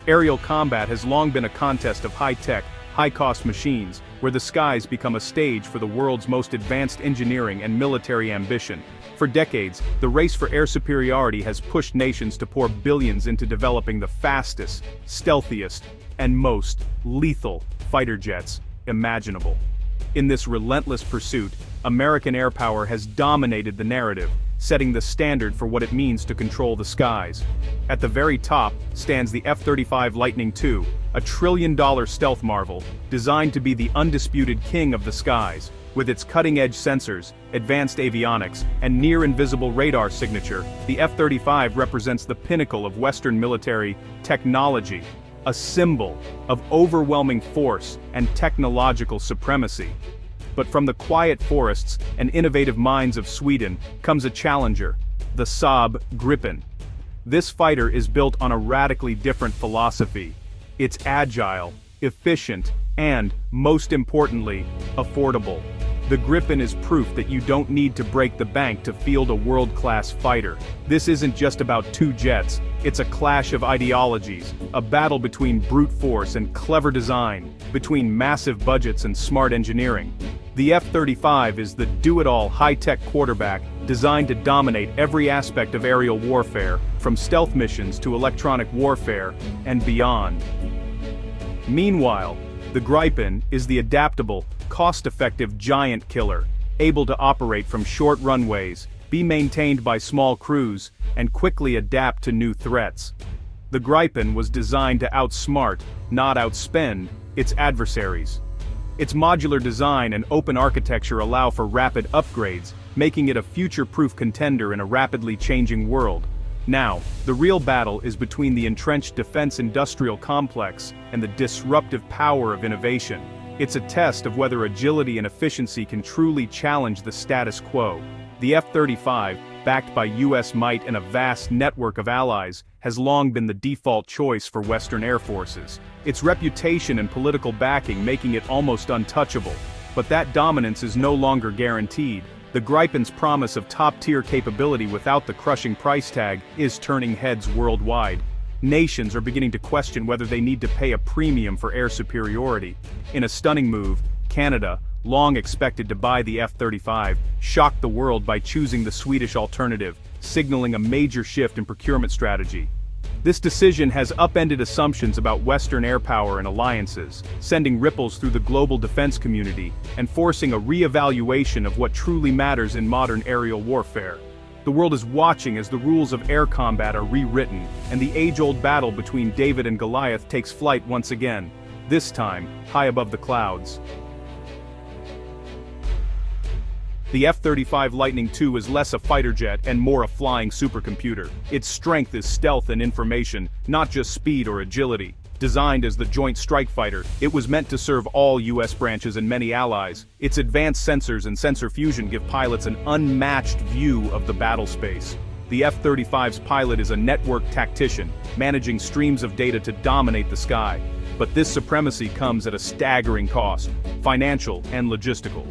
Aerial combat has long been a contest of high-tech, high-cost machines, where the skies become a stage for the world's most advanced engineering and military ambition. For decades, the race for air superiority has pushed nations to pour billions into developing the fastest, stealthiest, and most lethal fighter jets imaginable. In this relentless pursuit, American air power has dominated the narrative, setting the standard for what it means to control the skies. At the very top stands the F-35 Lightning II, a trillion-dollar stealth marvel, designed to be the undisputed king of the skies. With its cutting-edge sensors, advanced avionics, and near-invisible radar signature, the F-35 represents the pinnacle of Western military technology, a symbol of overwhelming force and technological supremacy. But from the quiet forests and innovative minds of Sweden comes a challenger, the Saab Gripen. This fighter is built on a radically different philosophy. It's agile, efficient, and, most importantly, affordable. The Gripen is proof that you don't need to break the bank to field a world-class fighter. This isn't just about two jets, it's a clash of ideologies, a battle between brute force and clever design, between massive budgets and smart engineering. The F-35 is the do-it-all high-tech quarterback designed to dominate every aspect of aerial warfare, from stealth missions to electronic warfare, and beyond. Meanwhile, the Gripen is the adaptable, cost-effective giant killer, able to operate from short runways, be maintained by small crews, and quickly adapt to new threats. The Gripen was designed to outsmart, not outspend, its adversaries. Its modular design and open architecture allow for rapid upgrades, making it a future-proof contender in a rapidly changing world. Now, the real battle is between the entrenched defense industrial complex and the disruptive power of innovation. It's a test of whether agility and efficiency can truly challenge the status quo. The F-35, backed by US might and a vast network of allies, has long been the default choice for Western air forces, its reputation and political backing making it almost untouchable. But that dominance is no longer guaranteed. The Gripen's promise of top-tier capability without the crushing price tag is turning heads worldwide. Nations are beginning to question whether they need to pay a premium for air superiority. In a stunning move, Canada, long expected to buy the F-35, shocked the world by choosing the Swedish alternative, signaling a major shift in procurement strategy. This decision has upended assumptions about Western air power and alliances, sending ripples through the global defense community, and forcing a re-evaluation of what truly matters in modern aerial warfare. The world is watching as the rules of air combat are rewritten, and the age-old battle between David and Goliath takes flight once again, this time high above the clouds. The F-35 Lightning II is less a fighter jet and more a flying supercomputer. Its strength is stealth and information, not just speed or agility. Designed as the Joint Strike Fighter, it was meant to serve all US branches and many allies. Its advanced sensors and sensor fusion give pilots an unmatched view of the battle space. The F-35's pilot is a network tactician, managing streams of data to dominate the sky. But this supremacy comes at a staggering cost, financial and logistical.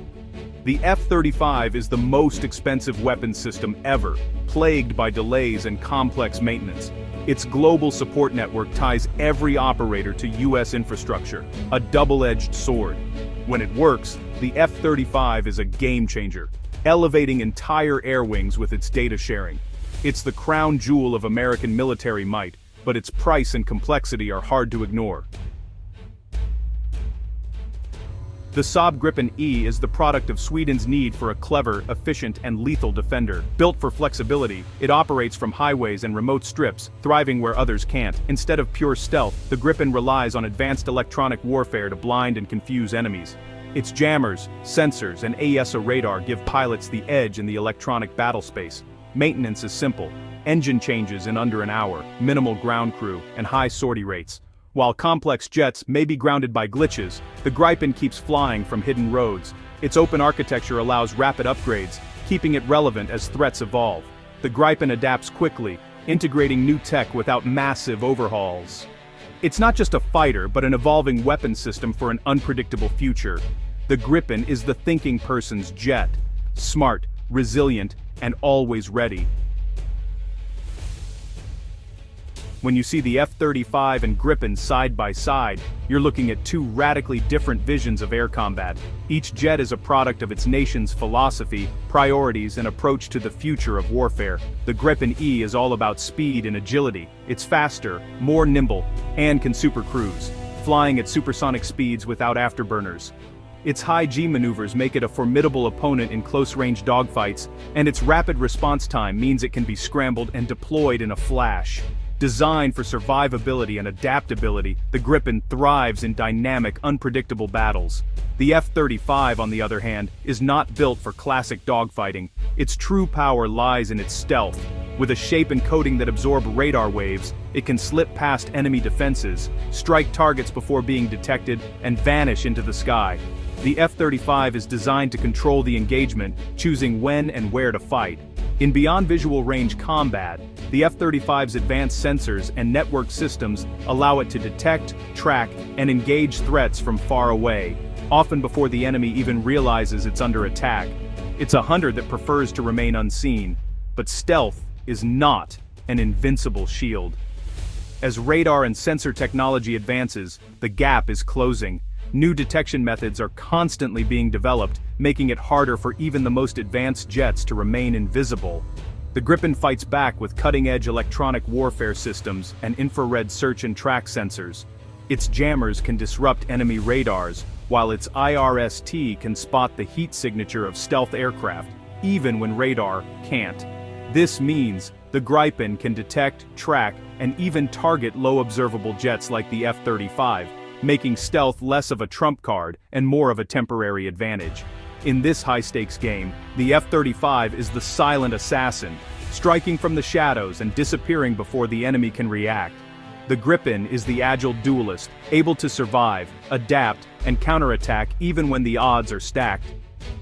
The F-35 is the most expensive weapons system ever, plagued by delays and complex maintenance. Its global support network ties every operator to US infrastructure, a double-edged sword. When it works, the F-35 is a game-changer, elevating entire air wings with its data sharing. It's the crown jewel of American military might, but its price and complexity are hard to ignore. The Saab Gripen E is the product of Sweden's need for a clever, efficient, and lethal defender. Built for flexibility, it operates from highways and remote strips, thriving where others can't. Instead of pure stealth, the Gripen relies on advanced electronic warfare to blind and confuse enemies. Its jammers, sensors, and AESA radar give pilots the edge in the electronic battle space. Maintenance is simple. Engine changes in under an hour, minimal ground crew, and high sortie rates. While complex jets may be grounded by glitches, the Gripen keeps flying from hidden roads. Its open architecture allows rapid upgrades, keeping it relevant as threats evolve. The Gripen adapts quickly, integrating new tech without massive overhauls. It's not just a fighter, but an evolving weapons system for an unpredictable future. The Gripen is the thinking person's jet, smart, resilient, and always ready. When you see the F-35 and Gripen side by side, you're looking at two radically different visions of air combat. Each jet is a product of its nation's philosophy, priorities, and approach to the future of warfare. The Gripen E is all about speed and agility. It's faster, more nimble, and can supercruise, flying at supersonic speeds without afterburners. Its high G maneuvers make it a formidable opponent in close-range dogfights, and its rapid response time means it can be scrambled and deployed in a flash. Designed for survivability and adaptability, the Gripen thrives in dynamic, unpredictable battles. The F-35, on the other hand, is not built for classic dogfighting. Its true power lies in its stealth. With a shape and coating that absorb radar waves, it can slip past enemy defenses, strike targets before being detected, and vanish into the sky. The F-35 is designed to control the engagement, choosing when and where to fight. In beyond visual range combat, the F-35's advanced sensors and network systems allow it to detect, track, and engage threats from far away, often before the enemy even realizes it's under attack. It's a hunter that prefers to remain unseen, but stealth is not an invincible shield. As radar and sensor technology advances, the gap is closing. New detection methods are constantly being developed, making it harder for even the most advanced jets to remain invisible. The Gripen fights back with cutting-edge electronic warfare systems and infrared search and track sensors. Its jammers can disrupt enemy radars, while its IRST can spot the heat signature of stealth aircraft, even when radar can't. This means the Gripen can detect, track, and even target low observable jets like the F-35, making stealth less of a trump card and more of a temporary advantage. In this high-stakes game, the F-35 is the silent assassin, striking from the shadows and disappearing before the enemy can react. The Gripen is the agile duelist, able to survive, adapt, and counterattack even when the odds are stacked.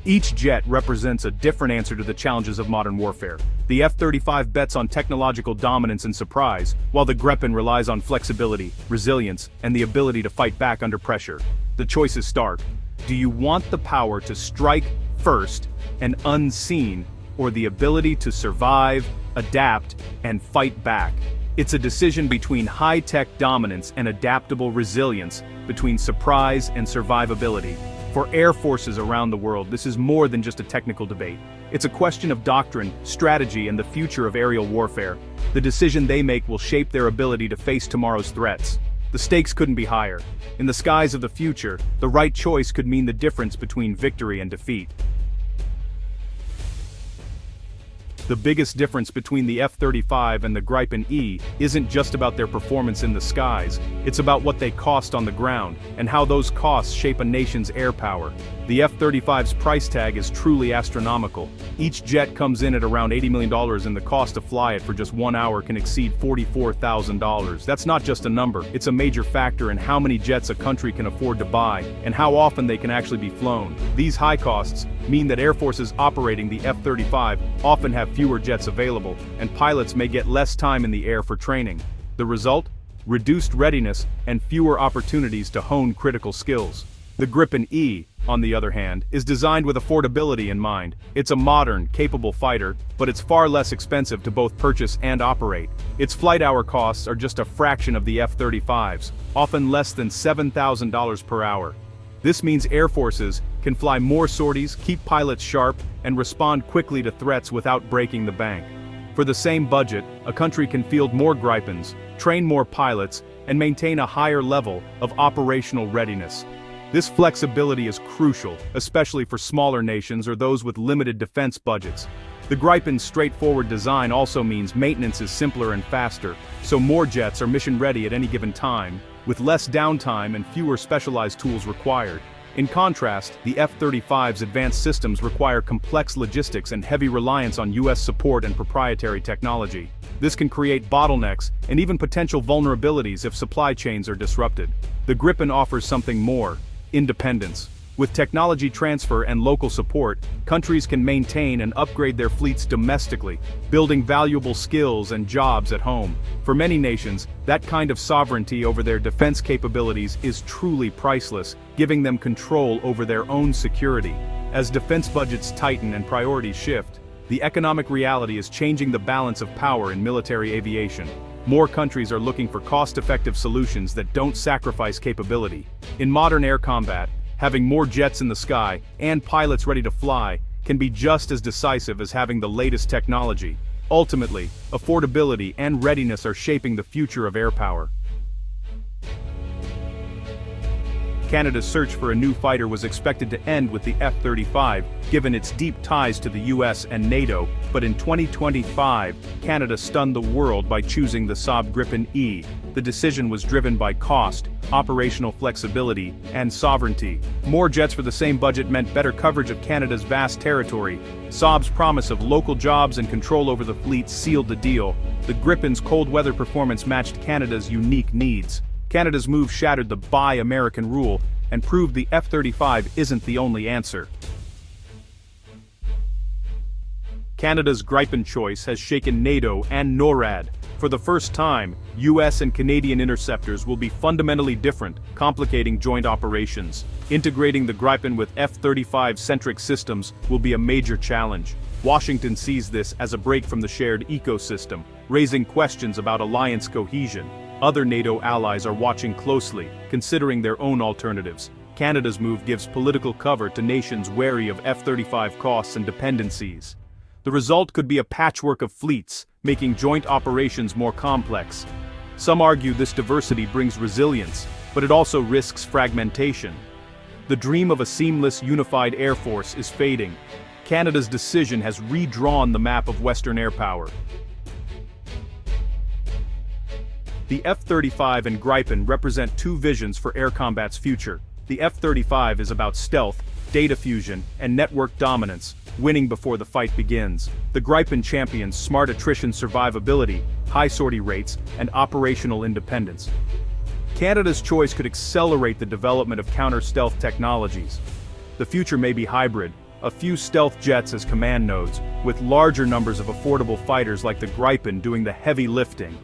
Each jet represents a different answer to the challenges of modern warfare. The F-35 bets on technological dominance and surprise, while the Gripen relies on flexibility, resilience, and the ability to fight back under pressure. The choice is stark. Do you want the power to strike first and unseen, or the ability to survive, adapt, and fight back? It's a decision between high-tech dominance and adaptable resilience, between surprise and survivability. For air forces around the world, this is more than just a technical debate. It's a question of doctrine, strategy, and the future of aerial warfare. The decision they make will shape their ability to face tomorrow's threats. The stakes couldn't be higher. In the skies of the future, the right choice could mean the difference between victory and defeat. The biggest difference between the F-35 and the Gripen E isn't just about their performance in the skies, it's about what they cost on the ground, and how those costs shape a nation's air power. The F-35's price tag is truly astronomical. Each jet comes in at around $80 million, and the cost to fly it for just 1 hour can exceed $44,000. That's not just a number, it's a major factor in how many jets a country can afford to buy, and how often they can actually be flown. These high costs mean that air forces operating the F-35 often have fewer jets available, and pilots may get less time in the air for training. The result? Reduced readiness and fewer opportunities to hone critical skills. The Gripen E, on the other hand, is designed with affordability in mind. It's a modern, capable fighter, but it's far less expensive to both purchase and operate. Its flight hour costs are just a fraction of the F-35's, often less than $7,000 per hour. This means air forces can fly more sorties, keep pilots sharp, and respond quickly to threats without breaking the bank. For the same budget, a country can field more Gripens, train more pilots, and maintain a higher level of operational readiness. This flexibility is crucial, especially for smaller nations or those with limited defense budgets. The Gripen's straightforward design also means maintenance is simpler and faster, so more jets are mission-ready at any given time, with less downtime and fewer specialized tools required. In contrast, the F-35's advanced systems require complex logistics and heavy reliance on U.S. support and proprietary technology. This can create bottlenecks and even potential vulnerabilities if supply chains are disrupted. The Gripen offers something more: independence. With technology transfer and local support, countries can maintain and upgrade their fleets domestically, building valuable skills and jobs at home. For many nations, that kind of sovereignty over their defense capabilities is truly priceless, giving them control over their own security. As defense budgets tighten and priorities shift, the economic reality is changing the balance of power in military aviation. More countries are looking for cost-effective solutions that don't sacrifice capability. In modern air combat, having more jets in the sky and pilots ready to fly can be just as decisive as having the latest technology. Ultimately, affordability and readiness are shaping the future of air power. Canada's search for a new fighter was expected to end with the F-35, given its deep ties to the US and NATO, but in 2025, Canada stunned the world by choosing the Saab Gripen E. The decision was driven by cost, operational flexibility, and sovereignty. More jets for the same budget meant better coverage of Canada's vast territory. Saab's promise of local jobs and control over the fleet sealed the deal. The Gripen's cold weather performance matched Canada's unique needs. Canada's move shattered the Buy American rule and proved the F-35 isn't the only answer. Canada's Gripen choice has shaken NATO and NORAD. For the first time, US and Canadian interceptors will be fundamentally different, complicating joint operations. Integrating the Gripen with F-35-centric systems will be a major challenge. Washington sees this as a break from the shared ecosystem, raising questions about alliance cohesion. Other NATO allies are watching closely, considering their own alternatives. Canada's move gives political cover to nations wary of F-35 costs and dependencies. The result could be a patchwork of fleets, making joint operations more complex. Some argue this diversity brings resilience, but it also risks fragmentation. The dream of a seamless, unified air force is fading. Canada's decision has redrawn the map of Western air power. The F-35 and Gripen represent two visions for air combat's future. The F-35 is about stealth, data fusion, and network dominance, winning before the fight begins. The Gripen champions smart attrition survivability, high sortie rates, and operational independence. Canada's choice could accelerate the development of counter-stealth technologies. The future may be hybrid, a few stealth jets as command nodes, with larger numbers of affordable fighters like the Gripen doing the heavy lifting.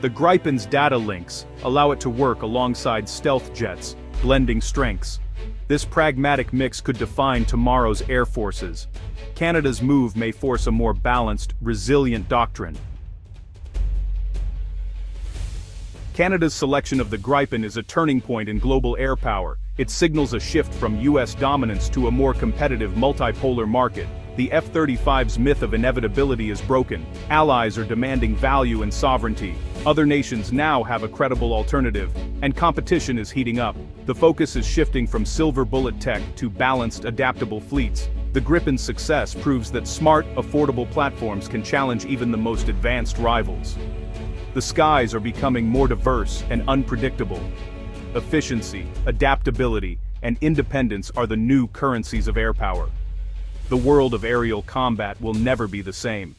The Gripen's data links allow it to work alongside stealth jets, blending strengths. This pragmatic mix could define tomorrow's air forces. Canada's move may force a more balanced, resilient doctrine. Canada's selection of the Gripen is a turning point in global air power. It signals a shift from US dominance to a more competitive multipolar market. The F-35's myth of inevitability is broken. Allies are demanding value and sovereignty. Other nations now have a credible alternative, and competition is heating up. The focus is shifting from silver bullet tech to balanced, adaptable fleets. The Gripen's success proves that smart, affordable platforms can challenge even the most advanced rivals. The skies are becoming more diverse and unpredictable. Efficiency, adaptability, and independence are the new currencies of air power. The world of aerial combat will never be the same.